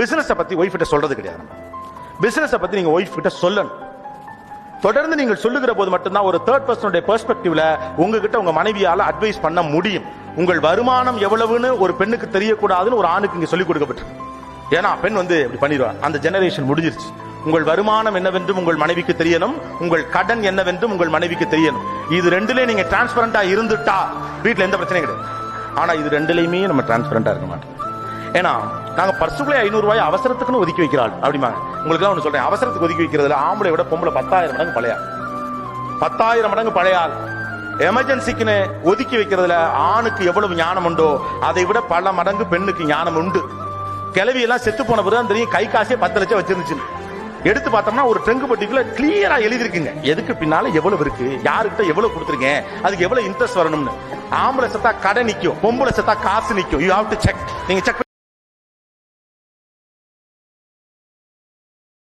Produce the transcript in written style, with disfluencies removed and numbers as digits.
Business பத்தி wife கிட்ட சொல்றது கிடையாது. பிசினஸ் பத்தி நீங்க ஒய்ஃப் கிட்ட சொல்லணும். தொடர்ந்து நீங்கள் சொல்லுகிற போது மட்டும்தான் ஒரு தேர்ட் பர்சனுடைய பெர்ஸ்பெக்டிவ்ல உங்ககிட்ட உங்க மனைவியால அட்வைஸ் பண்ண முடியும். உங்கள் வருமானம் எவ்வளவுன்னு ஒரு பெண்ணுக்கு தெரியக்கூடாதுன்னு ஒரு ஆணுக்கு இங்க சொல்லிக் கொடுக்கப்பட்டிருக்கு. ஏன்னா பெண் இப்படி பண்ணிடுவா. அந்த ஜெனரேஷன் முடிஞ்சிருச்சு. உங்கள் வருமானம் என்னவென்றும் உங்கள் மனைவிக்கு தெரியணும், உங்கள் கடன் என்னவென்றும் உங்கள் மனைவிக்கு தெரியணும். இது ரெண்டுல நீங்க டிரான்ஸ்பரண்டா இருந்துட்டா வீட்டுல எந்த பிரச்சனையும் கிடையாது. ஆனா இது ரெண்டுலயுமே நம்ம டிரான்ஸ்பரண்டா இருக்க மாட்டோம். ஏன்னா நாங்க பர்சுக்குள்ளே 500 ரூபாய் அவசரத்துக்குன்னு ஒதுக்கி வைக்கிறாள் அப்படிமா. உங்களுக்கு ஒண்ணு சொல்றேன், அவசரத்துக்கு ஒதுக்கி வைக்கிறதுல ஆம்பளை விட பொம்பளை 10,000 மடங்கு பழைய 10,000 மடங்கு பழையாள். எமர்ஜென்சிக்குன்னு ஒதுக்கி வைக்கிறதுல ஆணுக்கு எவ்வளவு ஞானம் உண்டோ அதை விட பல மடங்கு பெண்ணுக்கு ஞானம் உண்டு. கிளவி எல்லாம் செத்து போன பிறகு தெரியும் கை காசே 10 லட்சம் வச்சிருந்துச்சு. எடுத்து பார்த்தோம்னா ஒரு ட்ரங்க் பட்டிக்குள்ள கிளியரா எழுதிருக்குங்க, எதுக்கு பின்னால எவ்வளவு இருக்கு, யாருக்கிட்ட எவ்வளவு கொடுத்துருக்கேன், அதுக்கு எவ்வளவு இன்ட்ரெஸ்ட் வரணும்னு. ஆம்பளை செத்தா கடை நிக்கும், பொம்பளை செத்தா காசு நிக்கும். You have to check. நீங்க செக்